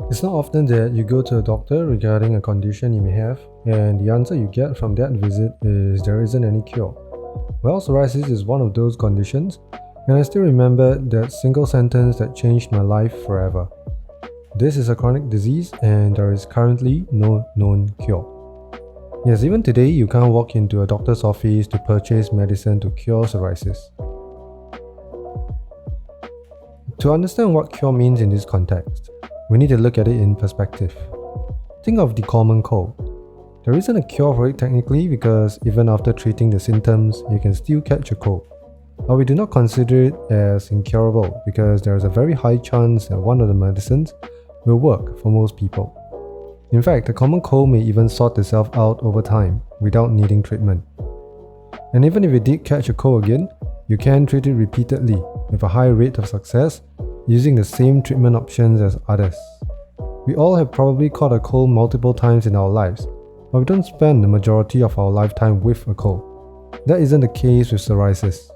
It's not often that you go to a doctor regarding a condition you may have, and the answer you get from that visit is there isn't any cure. Well, psoriasis is one of those conditions, and I still remember that single sentence that changed my life forever. This is a chronic disease, and there is currently no known cure. Yes, even today, you can't walk into a doctor's office to purchase medicine to cure psoriasis. To understand what cure means in this context, we need to look at it in perspective. Think of the common cold. There isn't a cure for it technically because even after treating the symptoms, you can still catch a cold. But we do not consider it as incurable because there is a very high chance that one of the medicines will work for most people. In fact, the common cold may even sort itself out over time without needing treatment. And even if you did catch a cold again, you can treat it repeatedly with a high rate of success using the same treatment options as others. We all have probably caught a cold multiple times in our lives, but we don't spend the majority of our lifetime with a cold. That isn't the case with psoriasis.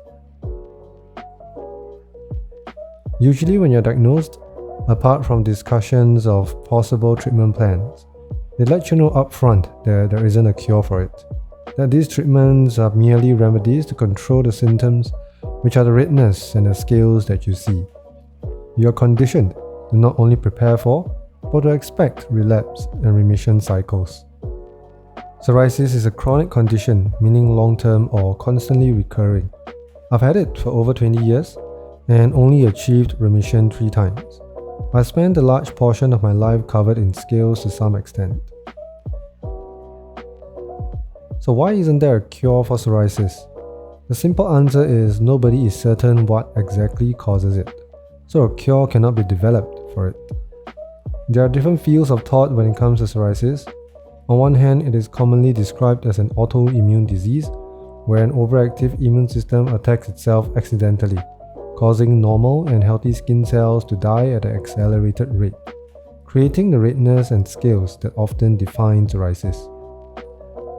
Usually when you're diagnosed, apart from discussions of possible treatment plans, they let you know upfront that there isn't a cure for it, that these treatments are merely remedies to control the symptoms, which are the redness and the scales that you see. You are conditioned to not only prepare for, but to expect relapse and remission cycles. Psoriasis is a chronic condition, meaning long-term or constantly recurring. I've had it for over 20 years and only achieved remission 3 times. I spent a large portion of my life covered in scales to some extent. So why isn't there a cure for psoriasis? The simple answer is nobody is certain what exactly causes it, so a cure cannot be developed for it. There are different fields of thought when it comes to psoriasis. On one hand, it is commonly described as an autoimmune disease, where an overactive immune system attacks itself accidentally, causing normal and healthy skin cells to die at an accelerated rate, creating the redness and scales that often define psoriasis.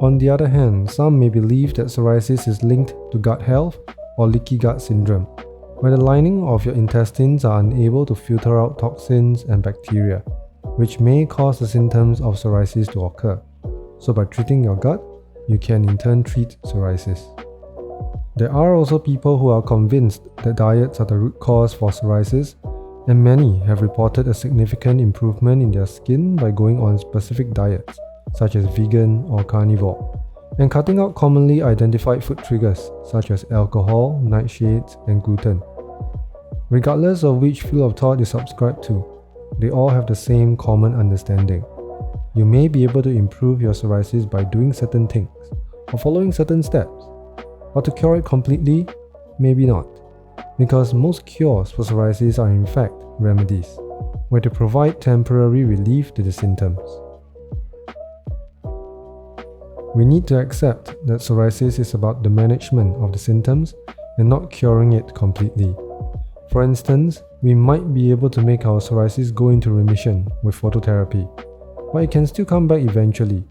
On the other hand, some may believe that psoriasis is linked to gut health or leaky gut syndrome, where the lining of your intestines are unable to filter out toxins and bacteria, which may cause the symptoms of psoriasis to occur. So by treating your gut, you can in turn treat psoriasis. There are also people who are convinced that diets are the root cause for psoriasis, and many have reported a significant improvement in their skin by going on specific diets, such as vegan or carnivore, and cutting out commonly identified food triggers such as alcohol, nightshades, and gluten. Regardless of which field of thought you subscribe to, they all have the same common understanding. You may be able to improve your psoriasis by doing certain things or following certain steps, but to cure it completely, maybe not, because most cures for psoriasis are in fact remedies, where they provide temporary relief to the symptoms. We need to accept that psoriasis is about the management of the symptoms and not curing it completely. For instance, we might be able to make our psoriasis go into remission with phototherapy, but it can still come back eventually,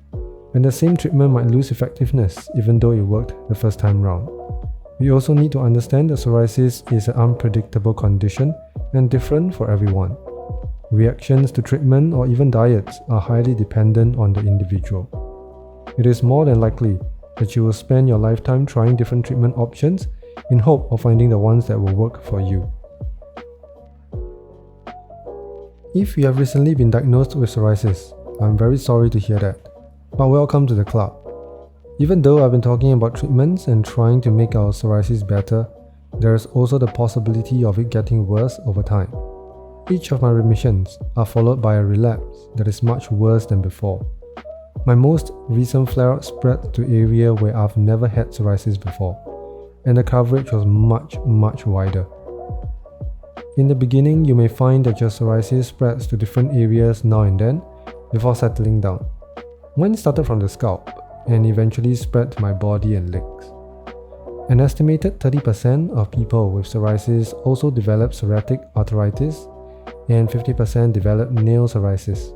and the same treatment might lose effectiveness even though it worked the first time round. We also need to understand that psoriasis is an unpredictable condition and different for everyone. Reactions to treatment or even diets are highly dependent on the individual. It is more than likely that you will spend your lifetime trying different treatment options in hope of finding the ones that will work for you. If you have recently been diagnosed with psoriasis, I'm very sorry to hear that, but welcome to the club. Even though I've been talking about treatments and trying to make our psoriasis better, there is also the possibility of it getting worse over time. Each of my remissions are followed by a relapse that is much worse than before. My most recent flare-up spread to area where I've never had psoriasis before, and the coverage was much wider. In the beginning, you may find that your psoriasis spreads to different areas now and then before settling down. Mine started from the scalp and eventually spread to my body and legs. An estimated 30% of people with psoriasis also develop psoriatic arthritis and 50% develop nail psoriasis.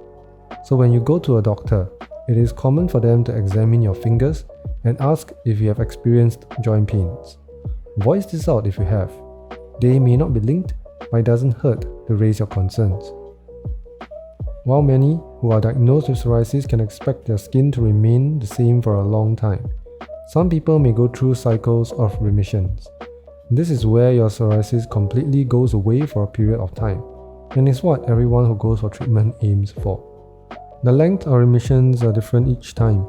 So when you go to a doctor, it is common for them to examine your fingers and ask if you have experienced joint pains. Voice this out if you have. They may not be linked, but it doesn't hurt to raise your concerns. While many who are diagnosed with psoriasis can expect their skin to remain the same for a long time, some people may go through cycles of remissions. This is where your psoriasis completely goes away for a period of time, and is what everyone who goes for treatment aims for. The length of remissions are different each time,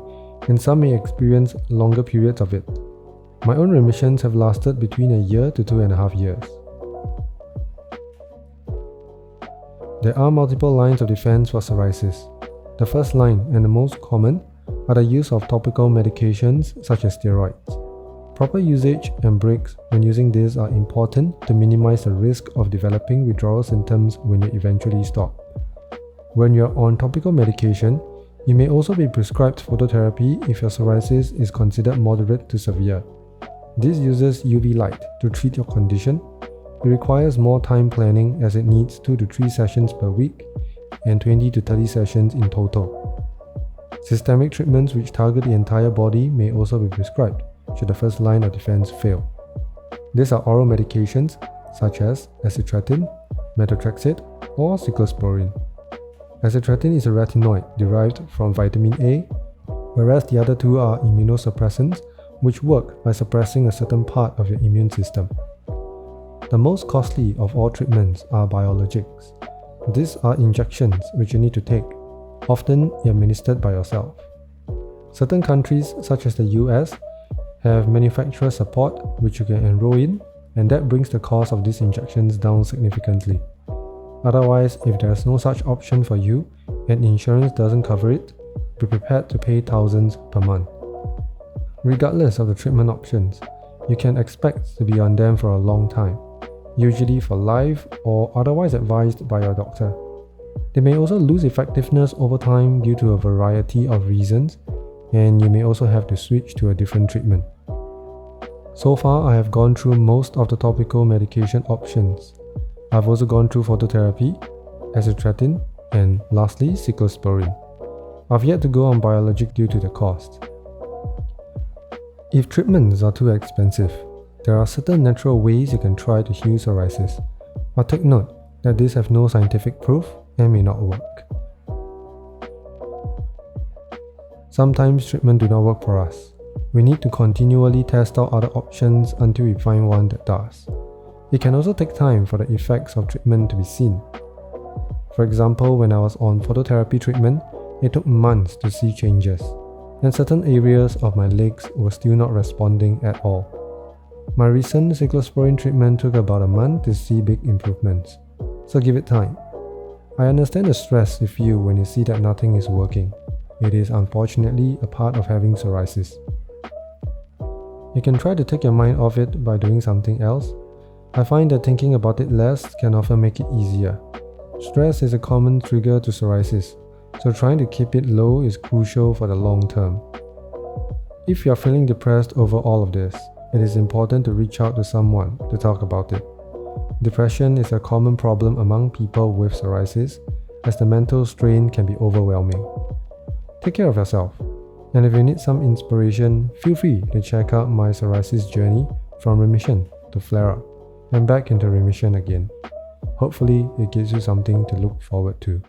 and some may experience longer periods of it. My own remissions have lasted between a year to 2.5 years. There are multiple lines of defense for psoriasis. The first line, and the most common, are the use of topical medications such as steroids. Proper usage and breaks when using these are important to minimize the risk of developing withdrawal symptoms when you eventually stop. When you're on topical medication, you may also be prescribed phototherapy if your psoriasis is considered moderate to severe. This uses UV light to treat your condition. It requires more time planning as it needs 2 to 3 sessions per week and 20 to 30 sessions in total. Systemic treatments which target the entire body may also be prescribed should the first line of defense fail. These are oral medications such as acitretin, methotrexate, or cyclosporine. Acitretin is a retinoid derived from vitamin A, whereas the other two are immunosuppressants which work by suppressing a certain part of your immune system. The most costly of all treatments are biologics. These are injections which you need to take, often administered by yourself. Certain countries such as the US have manufacturer support which you can enroll in, and that brings the cost of these injections down significantly. Otherwise, if there is no such option for you and insurance doesn't cover it, be prepared to pay thousands per month. Regardless of the treatment options, you can expect to be on them for a long time, usually for life or otherwise advised by your doctor. They may also lose effectiveness over time due to a variety of reasons, and you may also have to switch to a different treatment. So far, I have gone through most of the topical medication options. I've also gone through phototherapy, acitretin, and lastly, cyclosporine. I've yet to go on biologic due to the cost. If treatments are too expensive, there are certain natural ways you can try to heal psoriasis, but take note that these have no scientific proof and may not work. Sometimes treatment do not work for us. We need to continually test out other options until we find one that does. It can also take time for the effects of treatment to be seen. For example, when I was on phototherapy treatment, it took months to see changes, and certain areas of my legs were still not responding at all. My recent cyclosporine treatment took about a month to see big improvements, so give it time. I understand the stress you feel when you see that nothing is working. It is unfortunately a part of having psoriasis. You can try to take your mind off it by doing something else. I find that thinking about it less can often make it easier. Stress is a common trigger to psoriasis, so trying to keep it low is crucial for the long term. If you are feeling depressed over all of this, it is important to reach out to someone to talk about it. Depression is a common problem among people with psoriasis, as the mental strain can be overwhelming. Take care of yourself, and if you need some inspiration, feel free to check out my psoriasis journey from remission to flare-up and back into remission again. Hopefully, it gives you something to look forward to.